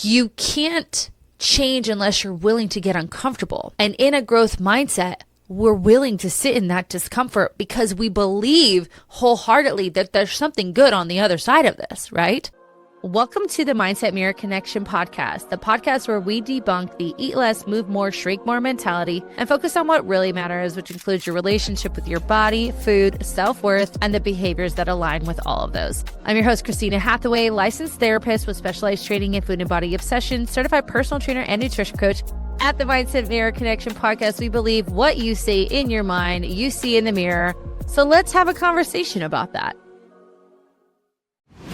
you can't change unless you're willing to get uncomfortable. And in a growth mindset, we're willing to sit in that discomfort because we believe wholeheartedly that there's something good on the other side of this, right? Welcome to the Mindset Mirror Connection podcast, the podcast where we debunk the eat less, move more, shrink more mentality and focus on what really matters, which includes your relationship with your body, food, self-worth, and the behaviors that align with all of those. I'm your host, Christina Hathaway, licensed therapist with specialized training in food and body obsession, certified personal trainer and nutrition coach. At the Mindset Mirror Connection podcast, we believe what you say in your mind, you see in the mirror. So let's have a conversation about that.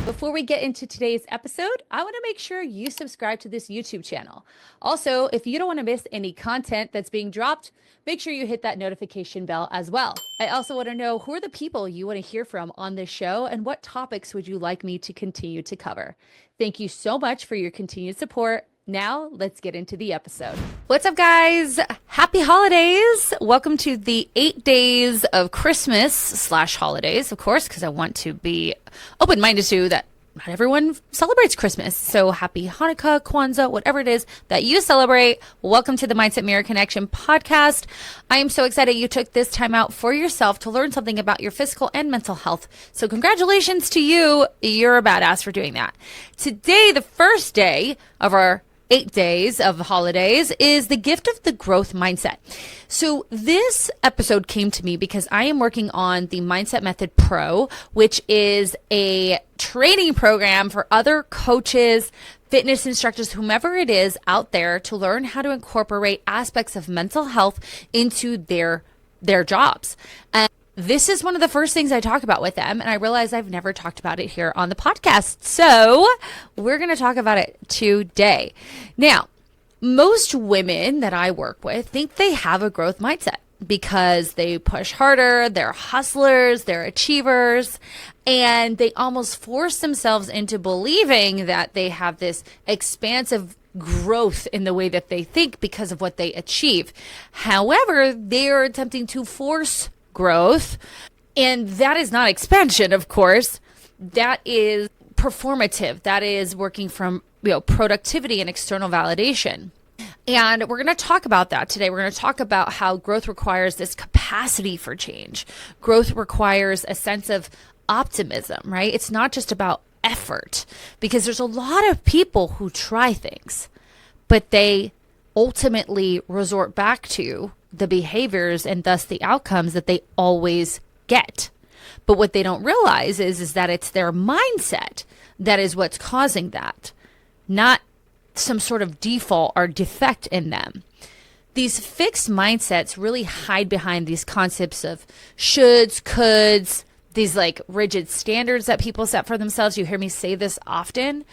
Before we get into today's episode, I want to make sure you subscribe to this YouTube channel. Also, if you don't want to miss any content that's being dropped, make sure you hit that notification bell as well. I also want to know who are the people you want to hear from on this show and what topics would you like me to continue to cover. Thank you so much for your continued support. Now, let's get into the episode. What's up, guys? Happy holidays. Welcome to the 8 days of Christmas / holidays, of course, because I want to be open-minded to that not everyone celebrates Christmas. So happy Hanukkah, Kwanzaa, whatever it is that you celebrate. Welcome to the Mindset Mirror Connection podcast. I am so excited you took this time out for yourself to learn something about your physical and mental health. So congratulations to you. You're a badass for doing that. Today, the first day of our 8 days of holidays is the gift of the growth mindset. So this episode came to me because I am working on the Mindset Method Pro, which is a training program for other coaches, fitness instructors, whomever it is out there to learn how to incorporate aspects of mental health into their jobs. And this is one of the first things I talk about with them, and I realize I've never talked about it here on the podcast. So we're going to talk about it today. Now, most women that I work with think they have a growth mindset because they push harder, they're hustlers, they're achievers, and they almost force themselves into believing that they have this expansive growth in the way that they think because of what they achieve. However, they are attempting to force growth, and that is not expansion, of course. That is performative. That is working from productivity and external validation. And we're going to talk about that today. We're going to talk about how growth requires this capacity for change. Growth requires a sense of optimism, right? It's not just about effort, because there's a lot of people who try things, but they ultimately resort back to the behaviors and thus the outcomes that they always get. But what they don't realize is that it's their mindset that is what's causing that, not some sort of default or defect in them. These fixed mindsets really hide behind these concepts of shoulds, coulds, these like rigid standards that people set for themselves. You hear me say this often.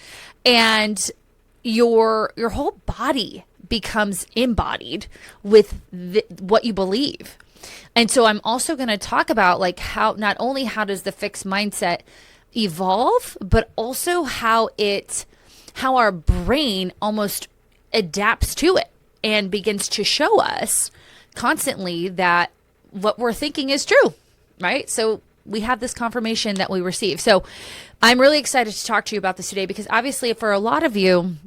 And your whole body becomes embodied with what you believe. And so I'm also going to talk about like how not only how does the fixed mindset evolve, but also how our brain almost adapts to it and begins to show us constantly that what we're thinking is true, right? So we have this confirmation that we receive. So I'm really excited to talk to you about this today because obviously for a lot of you,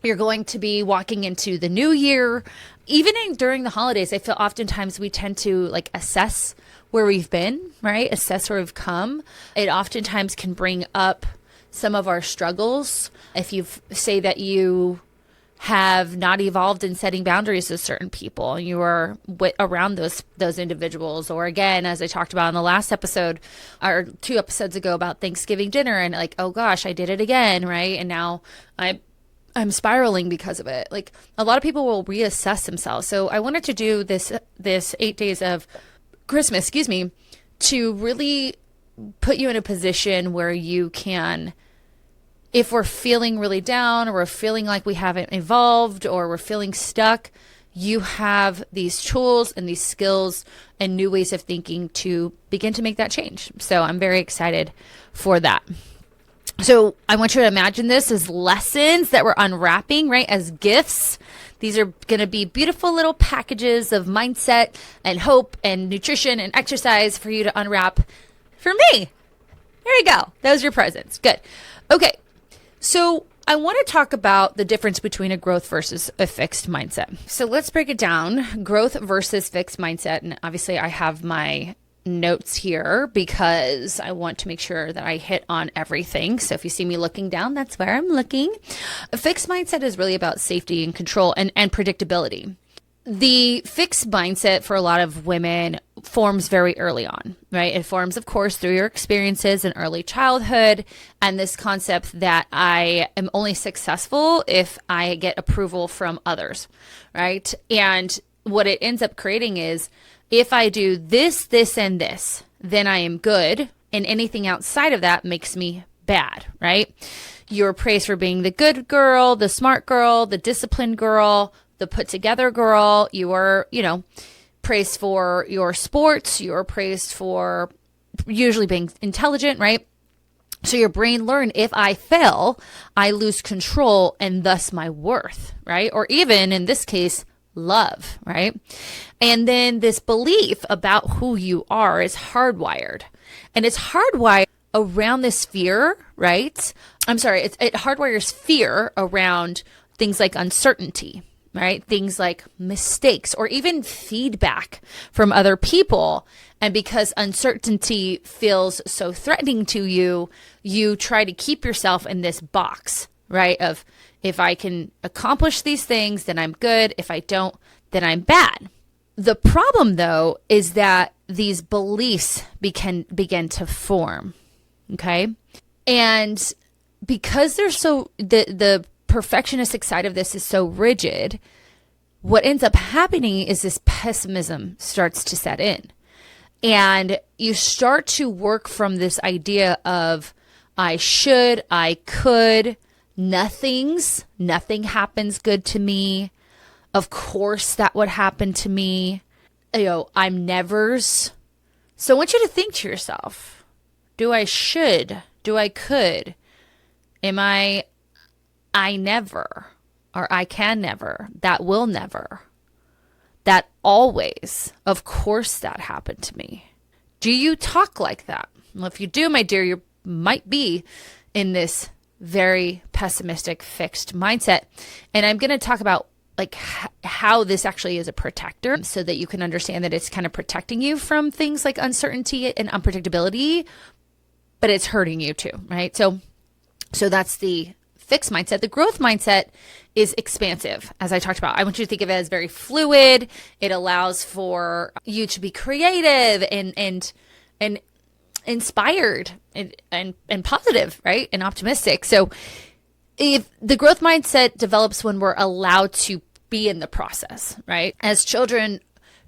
you're going to be walking into the new year. Even during the holidays, I feel oftentimes we tend to like assess where we've been, right? Assess where we've come. It oftentimes can bring up some of our struggles. If you say that you have not evolved in setting boundaries with certain people, and you are around those individuals, or again, as I talked about in the last episode or 2 episodes ago about Thanksgiving dinner, and like, oh gosh, I did it again, right? And now I'm spiraling because of it. Like a lot of people will reassess themselves. So I wanted to do this 8 days of Christmas, to really put you in a position where you can, if we're feeling really down or we're feeling like we haven't evolved or we're feeling stuck, you have these tools and these skills and new ways of thinking to begin to make that change. So I'm very excited for that. So I want you to imagine this as lessons that we're unwrapping, right? As gifts. These are going to be beautiful little packages of mindset and hope and nutrition and exercise for you to unwrap for me. There you go. Those are your presents. Good. Okay. So I want to talk about the difference between a growth versus a fixed mindset. So let's break it down, growth versus fixed mindset. And obviously I have my notes here because I want to make sure that I hit on everything. So if you see me looking down, that's where I'm looking. A fixed mindset is really about safety and control and predictability. The fixed mindset for a lot of women forms very early on, right? It forms, of course, through your experiences in early childhood and this concept that I am only successful if I get approval from others, right? And what it ends up creating is if I do this, this, and this, then I am good. And anything outside of that makes me bad, right? You're praised for being the good girl, the smart girl, the disciplined girl, the put together girl. You are, praised for your sports. You're praised for usually being intelligent, right? So your brain learned if I fail, I lose control and thus my worth, right? Or even in this case, love, right? And then this belief about who you are is hardwired. And it's hardwired around this fear, right? It hardwires fear around things like uncertainty, right? Things like mistakes or even feedback from other people. And because uncertainty feels so threatening to you, you try to keep yourself in this box, right? Of if I can accomplish these things, then I'm good. If I don't, then I'm bad. The problem, though, is that these beliefs begin to form, okay? And because they're the perfectionistic side of this is so rigid, what ends up happening is this pessimism starts to set in. And you start to work from this idea of I should, I could, nothing happens good to me. Of course that would happen to me. I'm nevers. So I want you to think to yourself, do I should? Do I could? Am I never? Or I can never? That will never? That always? Of course that happened to me. Do you talk like that? Well, if you do, my dear, you might be in this very pessimistic fixed mindset. And I'm going to talk about like how this actually is a protector so that you can understand that it's kind of protecting you from things like uncertainty and unpredictability, but it's hurting you too, right? So that's the fixed mindset. The growth mindset is expansive, as I talked about. I want you to think of it as very fluid. It allows for you to be creative and inspired and positive, right? And optimistic. So if the growth mindset develops when we're allowed to be in the process, right? As children,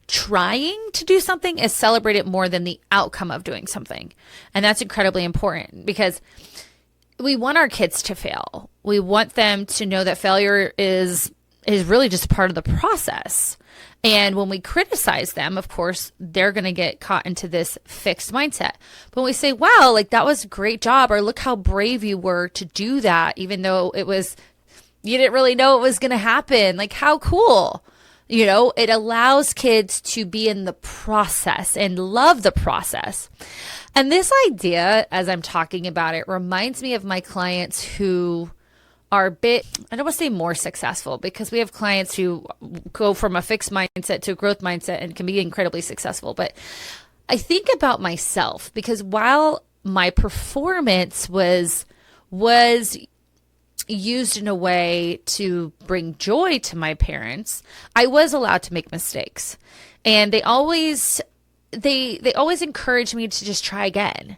trying to do something is celebrated more than the outcome of doing something. And that's incredibly important because we want our kids to fail. We want them to know that failure is really just a part of the process. And when we criticize them, of course, they're going to get caught into this fixed mindset. But when we say, wow, like that was a great job, or look how brave you were to do that, even though you didn't really know it was going to happen. Like how cool. It allows kids to be in the process and love the process. And this idea, as I'm talking about it, reminds me of my clients who are a bit, I don't want to say more successful, because we have clients who go from a fixed mindset to a growth mindset and can be incredibly successful. But I think about myself, because while my performance was used in a way to bring joy to my parents, I was allowed to make mistakes. And they always encouraged me to just try again.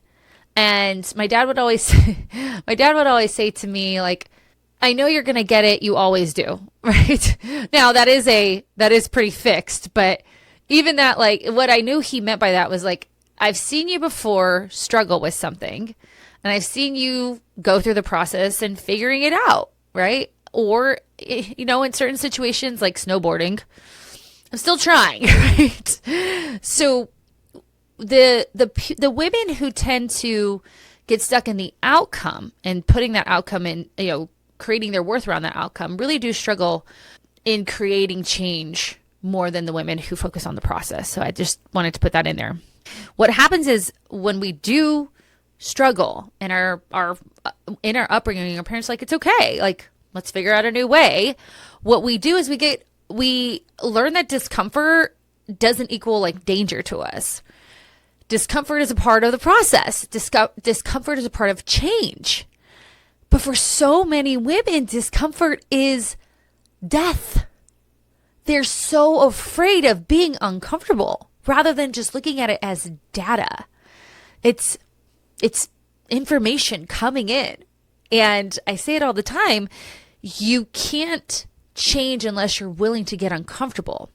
And my dad would always say to me, like, I know you're going to get it. You always do. Right. Now that is pretty fixed, but even that, like, what I knew he meant by that was like, I've seen you before struggle with something, and I've seen you go through the process and figuring it out. Right. Or, in certain situations like snowboarding, I'm still trying. Right. So the women who tend to get stuck in the outcome and putting that outcome in, creating their worth around that outcome really do struggle in creating change more than the women who focus on the process. So I just wanted to put that in there. What happens is when we do struggle in our upbringing, our parents are like, it's okay. Like, let's figure out a new way. What we do is we learn that discomfort doesn't equal like danger to us. Discomfort is a part of the process. Discomfort is a part of change. But for so many women, discomfort is death. They're so afraid of being uncomfortable rather than just looking at it as data. It's information coming in. And I say it all the time, you can't change unless you're willing to get uncomfortable.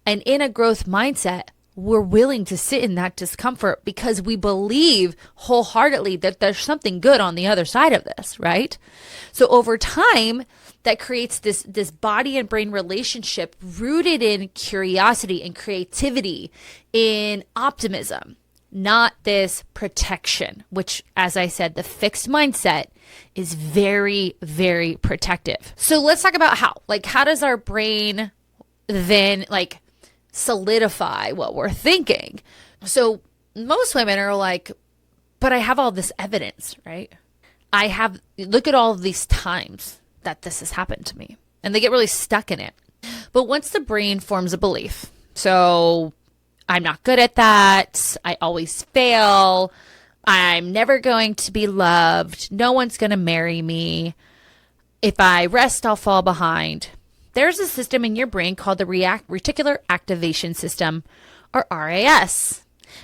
And in a growth mindset, we're willing to sit in that discomfort because we believe wholeheartedly that there's something good on the other side of this, right? So over time, that creates this body and brain relationship rooted in curiosity and creativity, in optimism, not this protection, which, as I said, the fixed mindset is very, very protective. So let's talk about how does our brain then solidify what we're thinking? So most women are like, but I have all this evidence, right? Look at all of these times that this has happened to me. And they get really stuck in it. But once the brain forms a belief, so I'm not good at that, I always fail, I'm never going to be loved, no one's going to marry me, if I rest, I'll fall behind. There's a system in your brain called the reticular activation system, or RAS.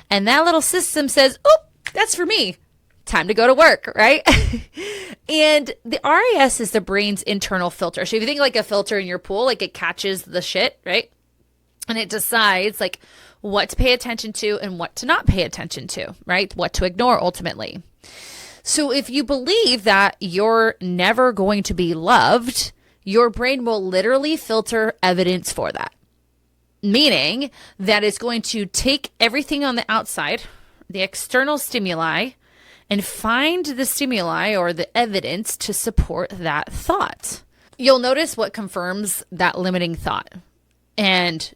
And that little system says, oh, that's for me. Time to go to work, right? And the RAS is the brain's internal filter. So if you think like a filter in your pool, like it catches the shit, right? And it decides like what to pay attention to and what to not pay attention to, right? What to ignore ultimately. So if you believe that you're never going to be loved, your brain will literally filter evidence for that. Meaning that it's going to take everything on the outside, the external stimuli, and find the stimuli or the evidence to support that thought. You'll notice what confirms that limiting thought. And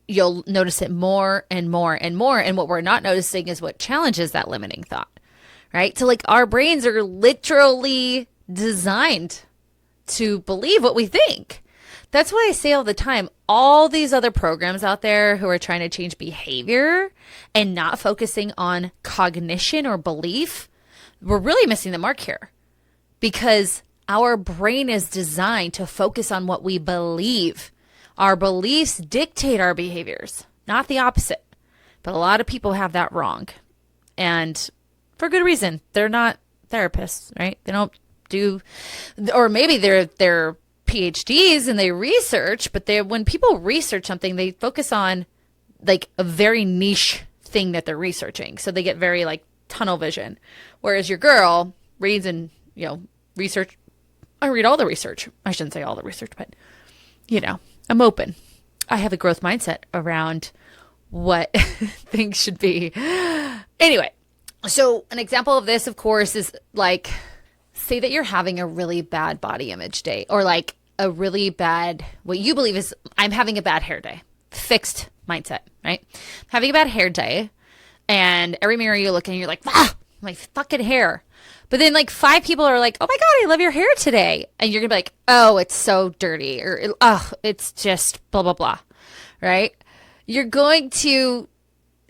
you'll notice it more and more and more. And what we're not noticing is what challenges that limiting thought, right? So like our brains are literally designed to believe what we think. That's why I say all the time, all these other programs out there who are trying to change behavior and not focusing on cognition or belief, we're really missing the mark here, because our brain is designed to focus on what we believe. Our beliefs dictate our behaviors, not the opposite. But a lot of people have that wrong. And for good reason. They're not therapists, right? They don't do, or maybe they're PhDs and they research, but when people research something, they focus on like a very niche thing that they're researching. So they get very like tunnel vision. Whereas your girl reads and, research. I read all the research. I shouldn't say all the research, but, I'm open. I have a growth mindset around what things should be. Anyway, so an example of this, of course, is like, say that you're having a really bad body image day, or like a really bad, what you believe is, I'm having a bad hair day. Fixed mindset, right? Having a bad hair day, and every mirror you look in, you're like, my fucking hair. But then like 5 people are like, oh my God, I love your hair today. And you're gonna be like, oh, it's so dirty, or oh, it's just blah, blah, blah, right? You're going to,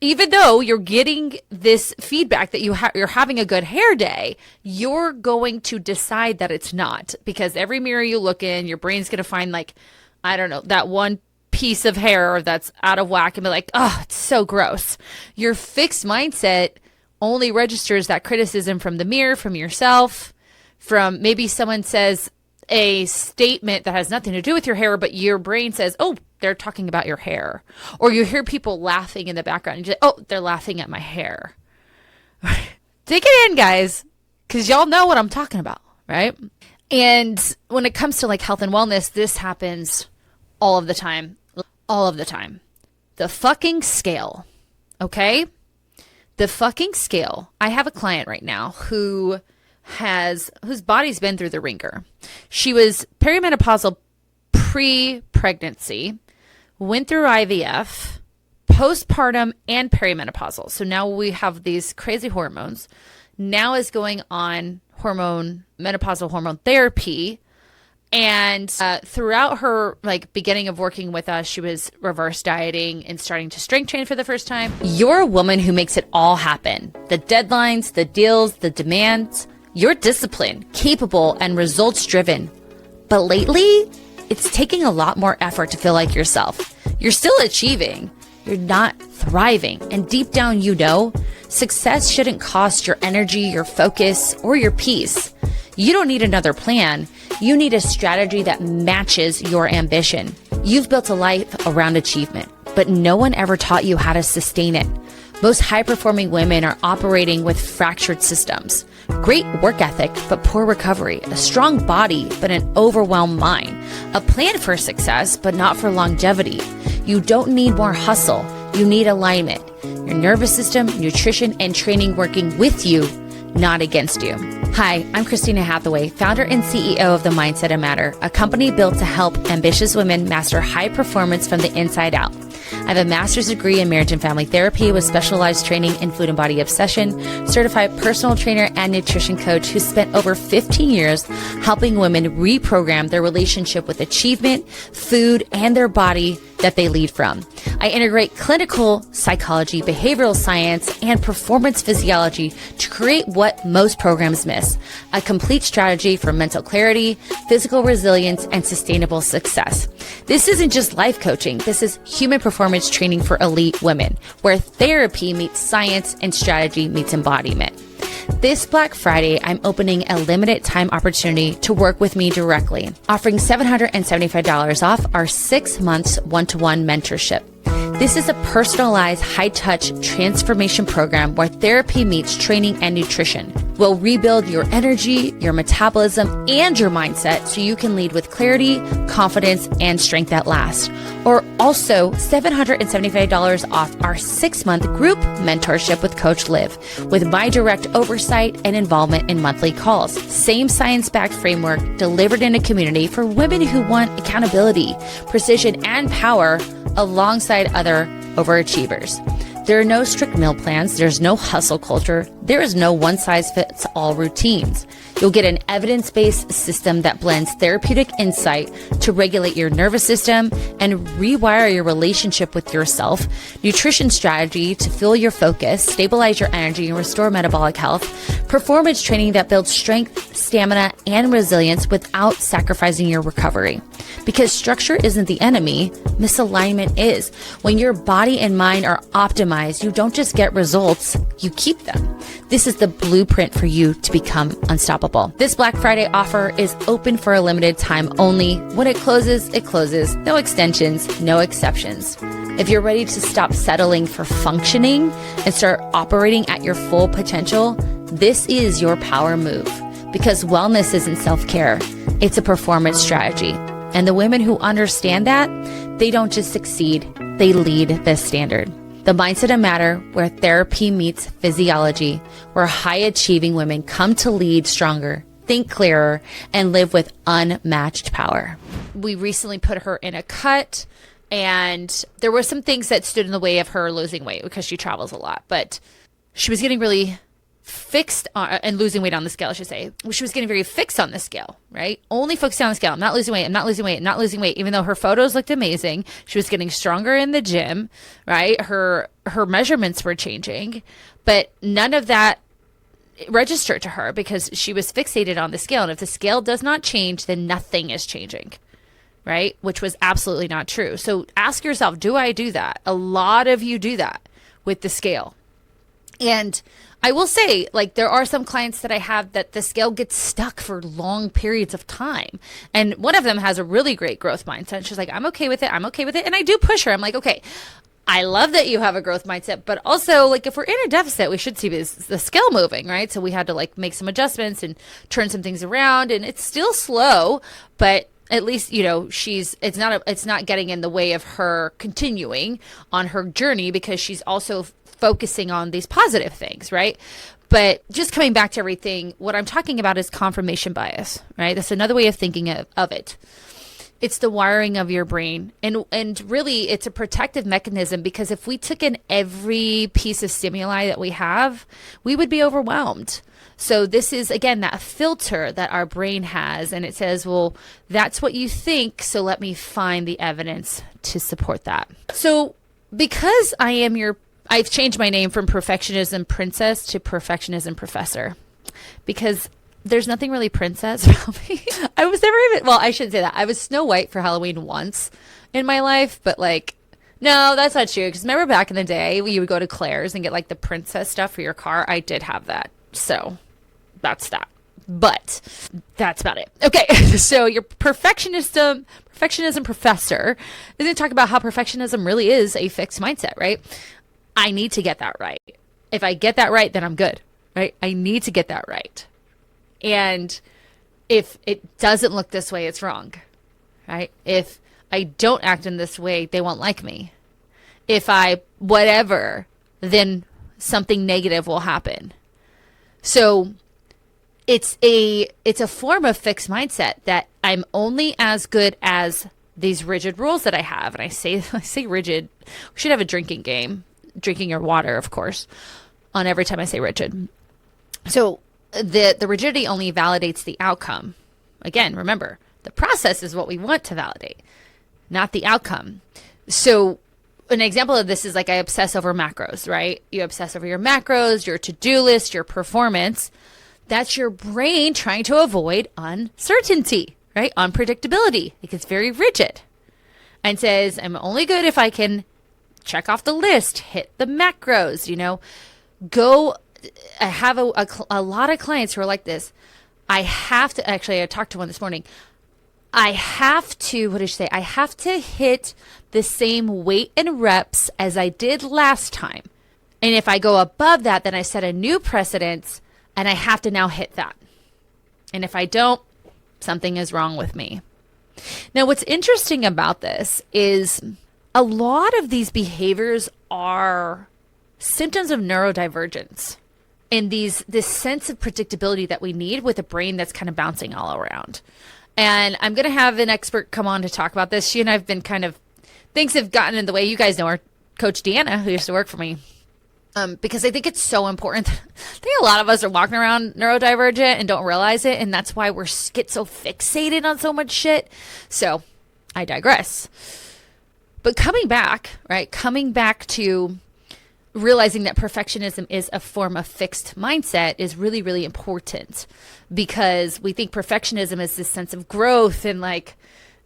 even though you're getting this feedback that you're having a good hair day, you're going to decide that it's not, because every mirror you look in, your brain's going to find like, I don't know, that one piece of hair that's out of whack and be like, oh, it's so gross. Your fixed mindset only registers that criticism from the mirror, from yourself, from maybe someone says a statement that has nothing to do with your hair, but your brain says, oh, they're talking about your hair. Or you hear people laughing in the background and you're like, oh, they're laughing at my hair. Take it in, guys, because y'all know what I'm talking about, right? And when it comes to like health and wellness, this happens all of the time. All of the time. The fucking scale, okay? The fucking scale. I have a client right now whose body's been through the ringer. She was perimenopausal pre-pregnancy, went through IVF, postpartum, and perimenopausal. So now we have these crazy hormones now is going on menopausal hormone therapy. And throughout her beginning of working with us, she was reverse dieting and starting to strength train for the first time. You're a woman who makes it all happen. The deadlines, the deals, the demands. You're disciplined, capable, and results driven. But lately, it's taking a lot more effort to feel like yourself. You're still achieving. You're not thriving. And deep down, success shouldn't cost your energy, your focus, or your peace. You don't need another plan. You need a strategy that matches your ambition. You've built a life around achievement, but no one ever taught you how to sustain it. Most high-performing women are operating with fractured systems. Great work ethic, but poor recovery. A strong body, but an overwhelmed mind. A plan for success, but not for longevity. You don't need more hustle. You need alignment. Your nervous system, nutrition, and training working with you, not against you. Hi, I'm Christina Hathaway, founder and CEO of The Mindset of Matter, a company built to help ambitious women master high performance from the inside out. I have a master's degree in marriage and family therapy with specialized training in food and body obsession, certified personal trainer and nutrition coach who spent over 15 years helping women reprogram their relationship with achievement, food, and their body that they lead from. I integrate clinical psychology, behavioral science, and performance physiology to create what most programs miss: a complete strategy for mental clarity, physical resilience, and sustainable success. This isn't just life coaching. This is human performance training for elite women, where therapy meets science and strategy meets embodiment. This Black Friday, I'm opening a limited time opportunity to work with me directly, offering $775 off our 6 months one-to-one mentorship. This is a personalized, high-touch transformation program where therapy meets training and nutrition. We'll rebuild your energy, your metabolism, and your mindset so you can lead with clarity, confidence, and strength that lasts. Or also $775 off our 6-month group mentorship with Coach Liv, with my direct oversight and involvement in monthly calls. Same science-backed framework delivered in a community for women who want accountability, precision, and power alongside other overachievers. There are no strict meal plans. There's no hustle culture. There is no one-size-fits-all routines. You'll get an evidence-based system that blends therapeutic insight to regulate your nervous system and rewire your relationship with yourself, nutrition strategy to fuel your focus, stabilize your energy, and restore metabolic health, performance training that builds strength, stamina, and resilience without sacrificing your recovery. Because structure isn't the enemy, misalignment is. When your body and mind are optimized, you don't just get results, you keep them. This is the blueprint for you to become unstoppable. This Black Friday offer is open for a limited time only. When it closes, it closes. No extensions, no exceptions. If you're ready to stop settling for functioning and start operating at your full potential, this is your power move. Because wellness isn't self-care, it's a performance strategy. And the women who understand that, they don't just succeed, they lead this standard. The Mindset of Matter, where therapy meets physiology, where high-achieving women come to lead stronger, think clearer, and live with unmatched power. We recently put her in a cut, and there were some things that stood in the way of her losing weight because she travels a lot, but she was getting really fixed on, and losing weight on the scale, I should say. She was getting very fixed on the scale, right? Only focused on the scale. I'm not losing weight. I'm not losing weight. I'm not losing weight. Even though her photos looked amazing, she was getting stronger in the gym, right? Her measurements were changing, but none of that registered to her because she was fixated on the scale. And if the scale does not change, then nothing is changing, right? Which was absolutely not true. So ask yourself, do I do that? A lot of you do that with the scale. And I will say, there are some clients that I have that the scale gets stuck for long periods of time. And one of them has a really great growth mindset. She's like, I'm okay with it. I'm okay with it. And I do push her. I'm like, okay, I love that you have a growth mindset, but also if we're in a deficit, we should see the scale moving, right? So we had to make some adjustments and turn some things around, and it's still slow, but at least, it's not getting in the way of her continuing on her journey because she's also focusing on these positive things, right? But just coming back to everything, what I'm talking about is confirmation bias, right? That's another way of thinking of it. It's the wiring of your brain. And really it's a protective mechanism, because if we took in every piece of stimuli that we have, we would be overwhelmed. So this is, again, that filter that our brain has, and it says, well, that's what you think, so let me find the evidence to support that. So because I've changed my name from Perfectionism Princess to Perfectionism Professor, because there's nothing really princess about me. I was never even, well, I shouldn't say that. I was Snow White for Halloween once in my life, but like, no, that's not true. Because remember back in the day, you would go to Claire's and get like the princess stuff for your car. I did have that. So that's that. But that's about it. Okay, so your perfectionism professor is going to talk about how perfectionism really is a fixed mindset, right? I need to get that right. If I get that right, then I'm good, right? I need to get that right. And if it doesn't look this way, it's wrong, right? If I don't act in this way, they won't like me. If I whatever, then something negative will happen. So it's a form of fixed mindset that I'm only as good as these rigid rules that I have. And I say rigid. We should have a drinking game, drinking your water, of course, on every time I say rigid. So the rigidity only validates the outcome. Again, remember, the process is what we want to validate, not the outcome. So an example of this is like I obsess over macros, right? You obsess over your macros, your to-do list, your performance. That's your brain trying to avoid uncertainty, right? Unpredictability. It gets very rigid and says, I'm only good if I can check off the list, hit the macros, I have a lot of clients who are like this. I talked to one this morning. I have to hit the same weight and reps as I did last time. And if I go above that, then I set a new precedence and I have to now hit that. And if I don't, something is wrong with me. Now, what's interesting about this is a lot of these behaviors are symptoms of neurodivergence. And this sense of predictability that we need with a brain that's kind of bouncing all around. And I'm going to have an expert come on to talk about this. She and I have been things have gotten in the way. You guys know her, Coach Deanna, who used to work for me. Because I think it's so important. I think a lot of us are walking around neurodivergent and don't realize it. And that's why we get so fixated on so much shit. So I digress. But coming back to realizing that perfectionism is a form of fixed mindset is really, really important, because we think perfectionism is this sense of growth and like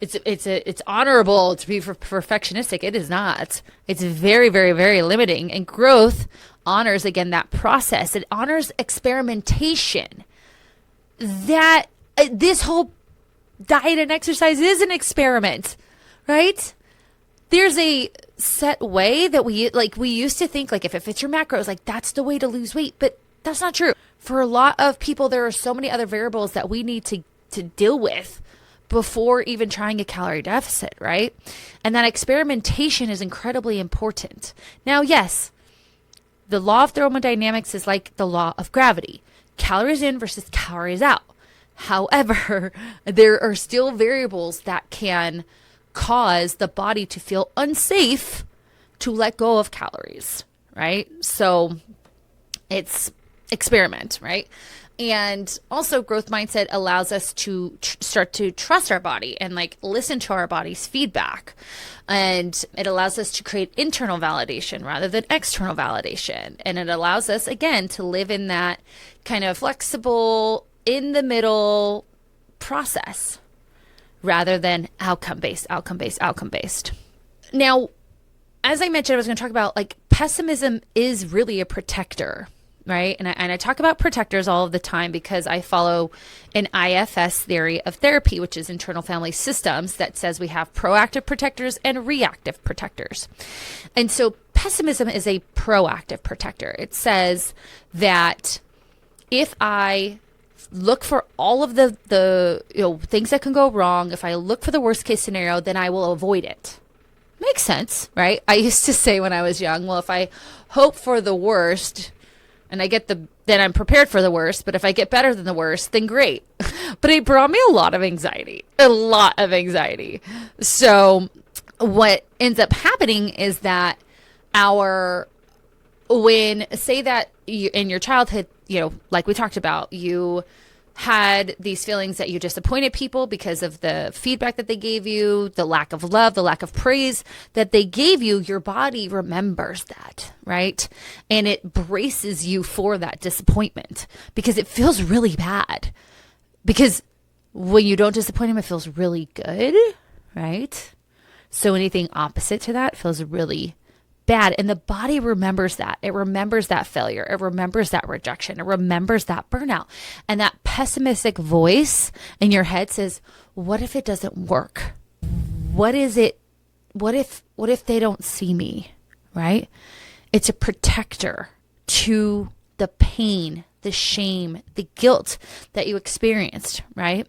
it's honorable to be perfectionistic. It is not. It's very, very, very limiting. And growth honors, again, that process. It honors experimentation. That this whole diet and exercise is an experiment, right? There's a set way that we used to think, like, if it fits your macros, like that's the way to lose weight, but that's not true. For a lot of people, there are so many other variables that we need to deal with before even trying a calorie deficit, right? And that experimentation is incredibly important. Now, yes, the law of thermodynamics is like the law of gravity. Calories in versus calories out. However, there are still variables that can cause the body to feel unsafe to let go of calories, right? So it's experiment, right? And also growth mindset allows us to start to trust our body and like listen to our body's feedback. And it allows us to create internal validation rather than external validation. And it allows us, again, to live in that kind of flexible, in the middle process rather than outcome-based. Now, as I mentioned, I was going to talk about like pessimism is really a protector, right? And I talk about protectors all of the time because I follow an IFS theory of therapy, which is internal family systems, that says we have proactive protectors and reactive protectors. And so pessimism is a proactive protector. It says that if I look for all of the things that can go wrong, if I look for the worst case scenario, then I will avoid it. Makes sense, right? I used to say when I was young, well, if I hope for the worst, and then I'm prepared for the worst. But if I get better than the worst, then great. But it brought me a lot of anxiety. So what ends up happening is that say that in your childhood, like we talked about, you had these feelings that you disappointed people because of the feedback that they gave you, the lack of love, the lack of praise that they gave you. Your body remembers that, right? And it braces you for that disappointment because it feels really bad. Because when you don't disappoint them, it feels really good, right? So anything opposite to that feels really bad. And the body remembers that. It remembers that failure. It remembers that rejection. It remembers that burnout. And that pessimistic voice in your head says, what if it doesn't work? What if they don't see me, right? It's a protector to the pain, the shame, the guilt that you experienced, right?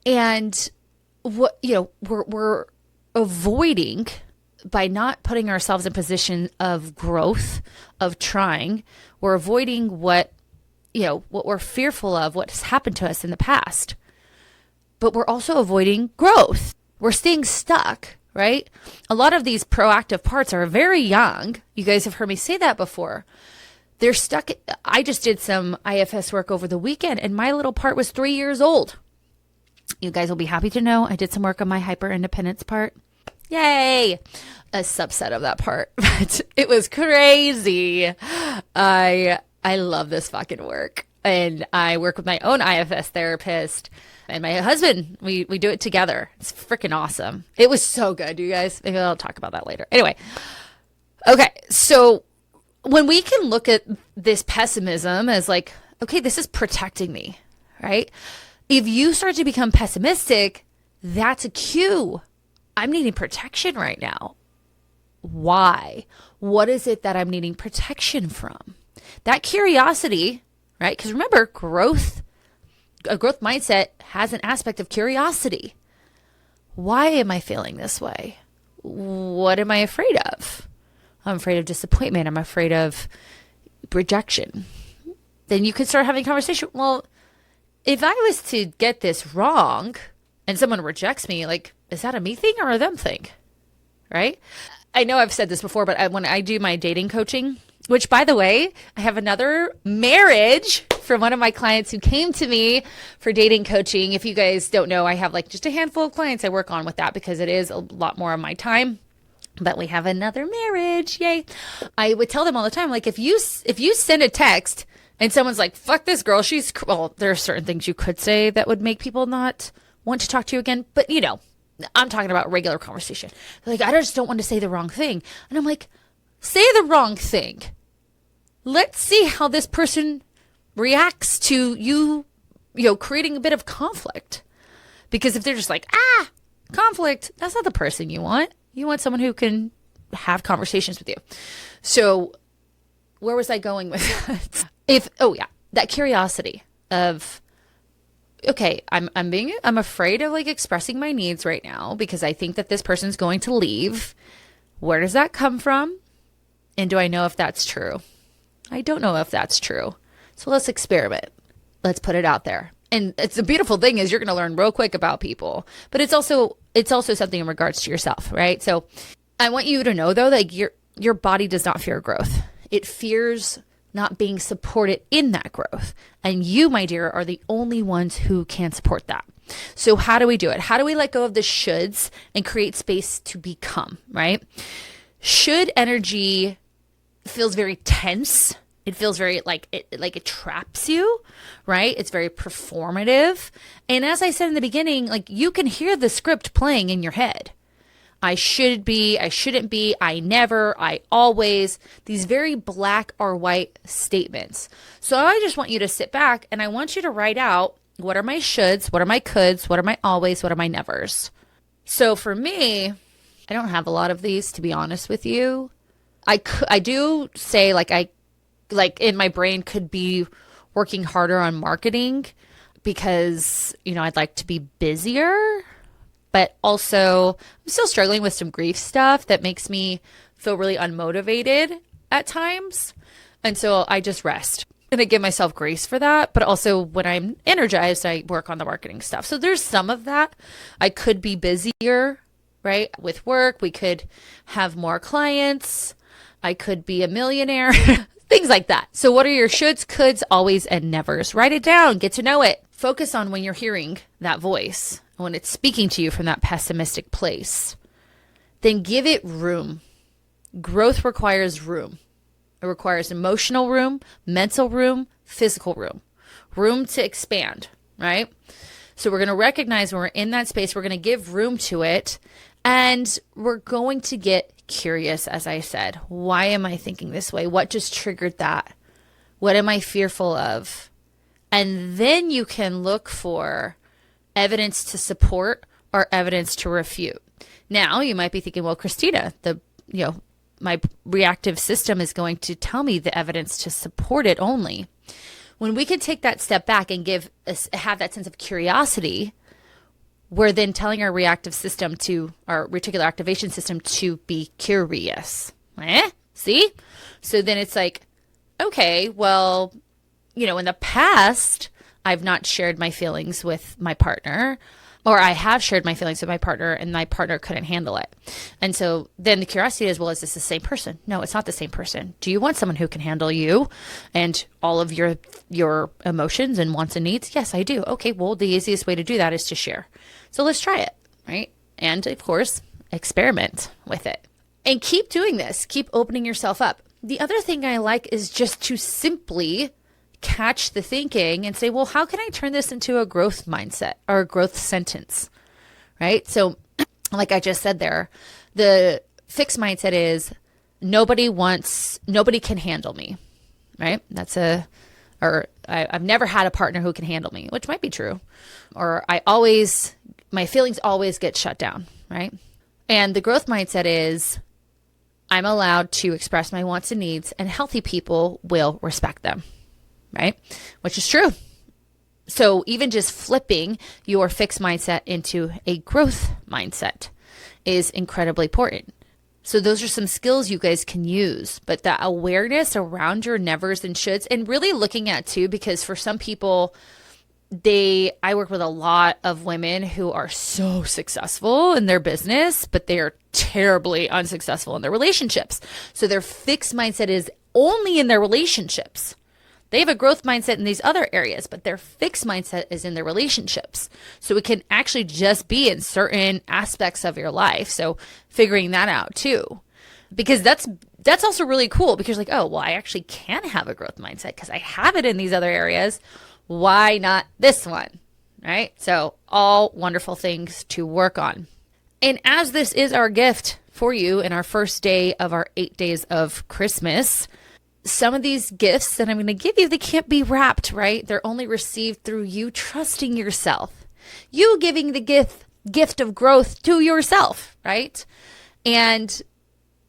And we're avoiding, by not putting ourselves in position of growth, of trying, we're avoiding what we're fearful of, what's happened to us in the past. But we're also avoiding growth. We're staying stuck, right? A lot of these proactive parts are very young. You guys have heard me say that before. They're stuck. I just did some IFS work over the weekend, and my little part was 3 years old. You guys will be happy to know I did some work on my hyper independence part. Yay! A subset of that part, but it was crazy. I love this fucking work, and I work with my own IFS therapist and my husband. We do it together. It's freaking awesome. It was so good, you guys. Maybe I'll talk about that later. Anyway, okay, so when we can look at this pessimism as like, okay, this is protecting me, right? If you start to become pessimistic, that's a cue. I'm needing protection right now. Why? What is it that I'm needing protection from? That curiosity, right? Because remember, a growth mindset has an aspect of curiosity. Why am I feeling this way? What am I afraid of? I'm afraid of disappointment. I'm afraid of rejection. Then you could start having a conversation. Well, if I was to get this wrong and someone rejects me, like, is that a me thing or a them thing? Right? I know I've said this before, but when I do my dating coaching, which, by the way, I have another marriage from one of my clients who came to me for dating coaching. If you guys don't know, I have like just a handful of clients I work on with that because it is a lot more of my time. But we have another marriage. Yay. I would tell them all the time, like, if you send a text and someone's like, fuck this girl, well, there are certain things you could say that would make people not want to talk to you again. But, I'm talking about regular conversation. They're like, I just don't want to say the wrong thing. And I'm like, say the wrong thing. Let's see how this person reacts to you, creating a bit of conflict. Because if they're just like, conflict, that's not the person you want. You want someone who can have conversations with you. So where was I going with that? That curiosity of, okay, I'm afraid of like expressing my needs right now because I think that this person's going to leave. Where does that come from? And do I know if that's true? I don't know if that's true. So let's experiment. Let's put it out there. And it's a beautiful thing is you're going to learn real quick about people, but it's also something in regards to yourself, right? So I want you to know though, that your body does not fear growth. It fears not being supported in that growth. And you, my dear, are the only ones who can support that. So how do we do it? How do we let go of the shoulds and create space to become, right? Should energy feels very tense. It feels very like it traps you, right? It's very performative. And as I said in the beginning, like you can hear the script playing in your head. I should be, I shouldn't be, I never, I always, these very black or white statements. So I just want you to sit back and I want you to write out, what are my shoulds? What are my coulds? What are my always? What are my nevers? So for me, I don't have a lot of these, to be honest with you. I do say like in my brain could be working harder on marketing because, I'd like to be busier, but also I'm still struggling with some grief stuff that makes me feel really unmotivated at times. And so I just rest. And I give myself grace for that. But also when I'm energized, I work on the marketing stuff. So there's some of that. I could be busier, right? With work, we could have more clients. I could be a millionaire, things like that. So what are your shoulds, coulds, always, and nevers? Write it down, get to know it. Focus on when you're hearing that voice, when it's speaking to you from that pessimistic place. Then give it room. Growth requires room. It requires emotional room, mental room, physical room, room to expand, right? So we're going to recognize when we're in that space, we're going to give room to it, and we're going to get curious, as I said. Why am I thinking this way? What just triggered that? What am I fearful of? And then you can look for evidence to support or evidence to refute. Now, you might be thinking, well, Christina, my reactive system is going to tell me the evidence to support it only. When we can take that step back and have that sense of curiosity, we're then telling our reactive system our reticular activation system to be curious. See? So then it's like, okay, well, in the past, I've not shared my feelings with my partner, or I have shared my feelings with my partner and my partner couldn't handle it. And so then the curiosity is, well, is this the same person? No, it's not the same person. Do you want someone who can handle you and all of your emotions and wants and needs? Yes, I do. Okay, well, the easiest way to do that is to share. So let's try it, right? And of course, experiment with it. And keep doing this. Keep opening yourself up. The other thing I like is just to simply catch the thinking and say, well, how can I turn this into a growth mindset or a growth sentence, right? So like I just said there, the fixed mindset is nobody can handle me, right? I've never had a partner who can handle me, which might be true. Or my feelings always get shut down, right? And the growth mindset is I'm allowed to express my wants and needs, and healthy people will respect them. Right? Which is true. So even just flipping your fixed mindset into a growth mindset is incredibly important. So those are some skills you guys can use, but that awareness around your nevers and shoulds, and really looking at too, because for some people, I work with a lot of women who are so successful in their business, but they are terribly unsuccessful in their relationships. So their fixed mindset is only in their relationships. They have a growth mindset in these other areas, but their fixed mindset is in their relationships. So it can actually just be in certain aspects of your life. So figuring that out too, because that's also really cool, because you're like, oh, well, I actually can have a growth mindset because I have it in these other areas. Why not this one? Right? So all wonderful things to work on. And as this is our gift for you in our first day of our 8 days of Christmas, some of these gifts that I'm going to give you, they can't be wrapped, right? They're only received through you trusting yourself, you giving the gift of growth to yourself, right? And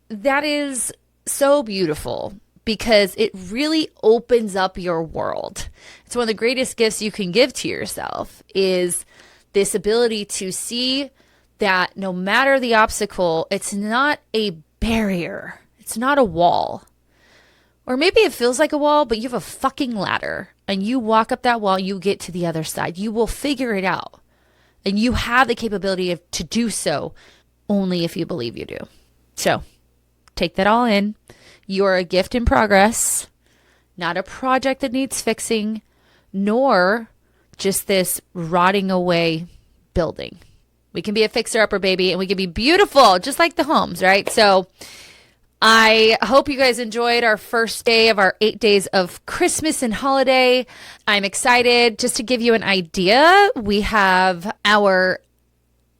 that is so beautiful because it really opens up your world. It's one of the greatest gifts you can give to yourself, is this ability to see that no matter the obstacle, it's not a barrier. It's not a wall. Or maybe it feels like a wall, but you have a fucking ladder and you walk up that wall, you get to the other side. You will figure it out. And you have the capability to do so only if you believe you do. So take that all in. You're a gift in progress, not a project that needs fixing, nor just this rotting away building. We can be a fixer-upper, baby, and we can be beautiful, just like the homes, right? So I hope you guys enjoyed our first day of our 8 days of Christmas and holiday. I'm excited. Just to give you an idea, we have our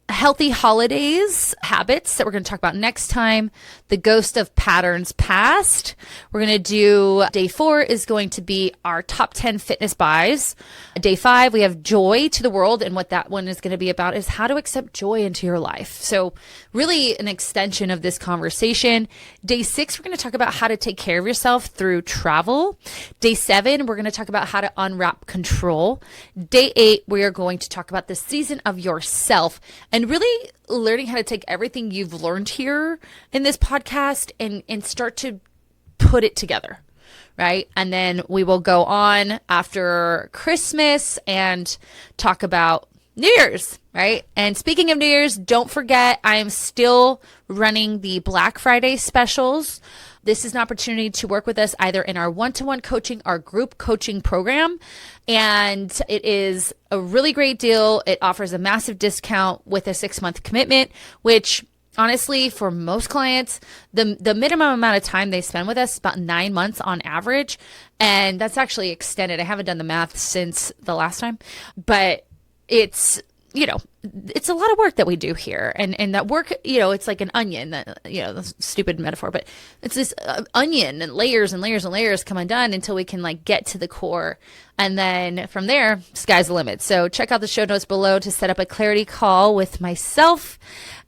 healthy holidays habits that we're going to talk about next time. The ghost of patterns past. We're going to do day 4 is going to be our top 10 fitness buys. Day 5, we have joy to the world. And what that one is going to be about is how to accept joy into your life. So really an extension of this conversation. Day 6, we're going to talk about how to take care of yourself through travel. Day 7, we're going to talk about how to unwrap control. Day 8, we are going to talk about the season of yourself and really learning how to take everything you've learned here in this podcast and start to put it together. right? And then we will go on after Christmas and talk about New Year's, right? And speaking of New Year's, don't forget, I am still running the Black Friday specials. This is an opportunity to work with us either in our one-to-one coaching, our group coaching program. And it is a really great deal. It offers a massive discount with a 6-month commitment, which honestly, for most clients, the minimum amount of time they spend with us is about 9 months on average. And that's actually extended. I haven't done the math since the last time, but it's, it's a lot of work that we do here. And that work, it's like an onion, the stupid metaphor, but it's this onion, and layers and layers and layers come undone until we can like get to the core. And then from there, sky's the limit. So check out the show notes below to set up a clarity call with myself.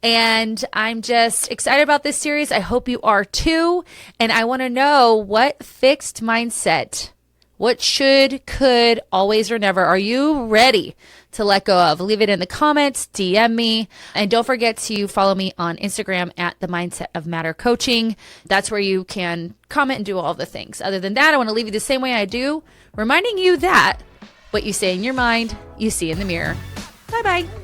And I'm just excited about this series. I hope you are too. And I want to know, what fixed mindset, what should, could, always, or never are you ready to let go of? Leave it in the comments, DM me, and don't forget to follow me on Instagram at the Mindset of Matter Coaching. That's where you can comment and do all the things. Other than that, I want to leave you the same way I do, reminding you that what you say in your mind, you see in the mirror. Bye-bye.